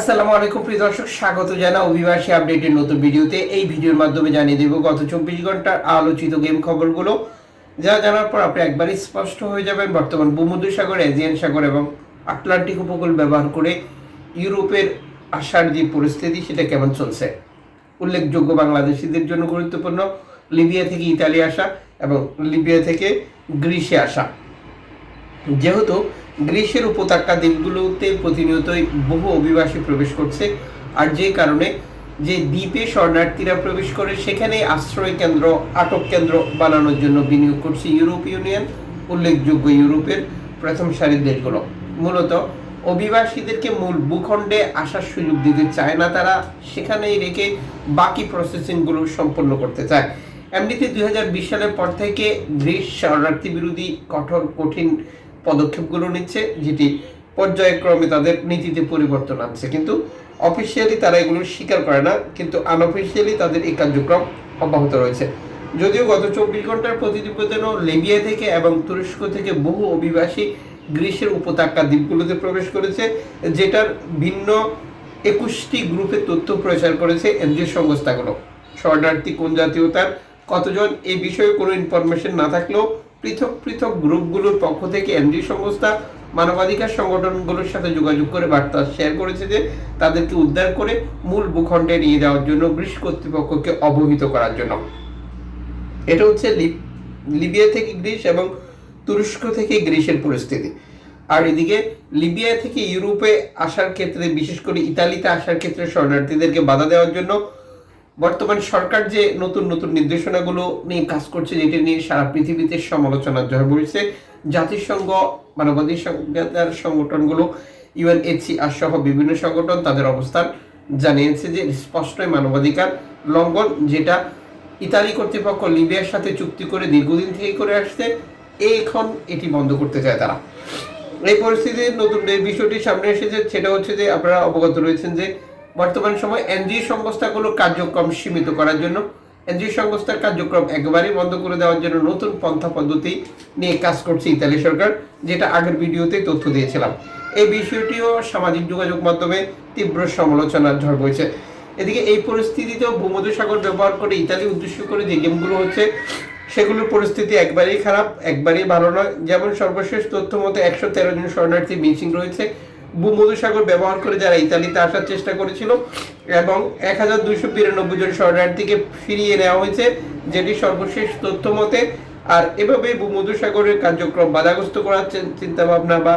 আসসালামু আলাইকুম প্রিয় দর্শক, স্বাগত জানাই অভিবাসী আপডেটের নতুন ভিডিওতে। এই ভিডিওর মাধ্যমে জানিয়ে দেব গত 24 ঘন্টার আলোচিত গেম খবরগুলো, যা জানার পর আপনি একবারই স্পষ্ট হয়ে যাবেন বর্তমান ভূমধ্যসাগর, এজিয়ান সাগর এবং আটলান্টিক উপকূল ব্যবহার করে ইউরোপের আসার যে পরিস্থিতি সেটা কেমন চলছে। উল্লেখযোগ্য বাংলাদেশিদের জন্য গুরুত্বপূর্ণ লিবিয়া থেকে ইতালি আসা এবং লিবিয়া থেকে গ্রিসে আসা। যেহেতু গ্রিসের উপত্যকা দ্বীপগুলোতে প্রতিনিয়তই বহু অভিবাসী প্রবেশ করছে, আর যে কারণে যে দ্বীপে শরণার্থীরা প্রবেশ করে সেখানে আশ্রয় কেন্দ্র, আটক কেন্দ্র বানানোর জন্য বিনিয়োগ করছে ইউরোপ ইউনিয়ন। উল্লেখযোগ্য ইউরোপের প্রথম সারির দেশগুলো মূলত অভিবাসীদেরকে মূল ভূখণ্ডে আসার সুযোগ দিতে চায় না, তারা সেখানেই রেখে বাকি প্রসেসিংগুলো সম্পন্ন করতে চায়। এমনিতে 2020 সালের পর থেকে গ্রিস শরণার্থী বিরোধী কঠিন পদক্ষেপগুলো নিচ্ছে, যেটি পর্যায়ক্রমে তাদের নীতিতে পরিবর্তন আনছে, কিন্তু অফিসিয়ালি তারা এগুলো স্বীকার করে না, কিন্তু আনঅফিসিয়ালি তাদের এই কার্যক্রম অব্যাহত রয়েছে। যদিও গত 24 ঘন্টার প্রতিবেদনও লিবিয়া থেকে এবং তুরস্ক থেকে বহু অভিবাসী গ্রিসের উপত্যকা দ্বীপগুলোতে প্রবেশ করেছে, যেটার ভিন্ন 21টি গ্রুপে তথ্য প্রচার করেছে এনজিও সংস্থাগুলো। শরণার্থী কোন জাতীয়তার, কতজন, এই বিষয়ে কোনো ইনফরমেশন না থাকলেও পৃথক পৃথক গ্রুপগুলোর পক্ষ থেকে এনজিও সংস্থা মানবাধিকার সংগঠনগুলোর সাথে যোগাযোগ করে বার্তা শেয়ার করেছে যে তাদেরকে উদ্ধার করে মূল ভূখণ্ডে নিয়ে যাওয়ার জন্য গ্রিস কর্তৃপক্ষকে অবহিত করার জন্য। এটা হচ্ছে লিবিয়া থেকে গ্রিস এবং তুরস্ক থেকে গ্রিসের পরিস্থিতি। আর এদিকে লিবিয়া থেকে ইউরোপে আসার ক্ষেত্রে, বিশেষ করে ইতালিতে আসার ক্ষেত্রে শরণার্থীদেরকে বাধা দেওয়ার জন্য বর্তমান সরকার যে নতুন নতুন নির্দেশনাগুলো নিয়ে কাজ করছে, যেটি নিয়ে সারা পৃথিবীতে সমালোচনার ঝড় বইছে। জাতিসংঘ, মানবাধিকার সংগঠনগুলো, ইউএনএইচসিআর সহ বিভিন্ন সংগঠন তাদের অবস্থান জানিয়েছে যে স্পষ্টই মানবাধিকার লঙ্ঘন, যেটা ইতালি কর্তৃপক্ষ লিবিয়ার সাথে চুক্তি করে দীর্ঘদিন থেকে করে আসছে। এখন এটি বন্ধ করতে চায় তারা। এই পরিস্থিতিতে নতুন বিষয়টি সামনে এসেছে, সেটা হচ্ছে যে আপনারা অবগত রয়েছেন যে বর্তমান সময় এনজিও সংস্থাগুলোর কার্যক্রম সীমিত করার জন্য, এনজিও সংস্থার কার্যক্রম একেবারেই বন্ধ করে দেওয়ার জন্য নতুন পন্থা পদ্ধতি নিয়ে কাজ করছে ইতালি সরকার, যেটা আগের ভিডিওতে তথ্য দিয়েছিলাম। এই বিষয়টিও সামাজিক যোগাযোগ মাধ্যমে তীব্র সমালোচনার ঝড় বইছে। এদিকে এই পরিস্থিতিতেও ভূমধ্যসাগর ব্যবহার করে ইতালি উদ্দেশ্য করে যে গেমগুলো হচ্ছে সেগুলোর পরিস্থিতি একবারেই খারাপ, একবারেই ভালো নয়। যেমন সর্বশেষ তথ্য মতে 113 জন শরণার্থী মিসিং রয়েছে ভূমধ্যসাগর ব্যবহার করে, যারা ইতালিতে আসার চেষ্টা করেছিল, এবং 1292 জন শরণার্থীকে ফিরিয়ে নেওয়া হয়েছে, যেটি সর্বশেষ তথ্য মতে। আর এভাবে ভূমধ্যসাগরের কার্যক্রম বাধাগ্রস্ত করার চিন্তা ভাবনা বা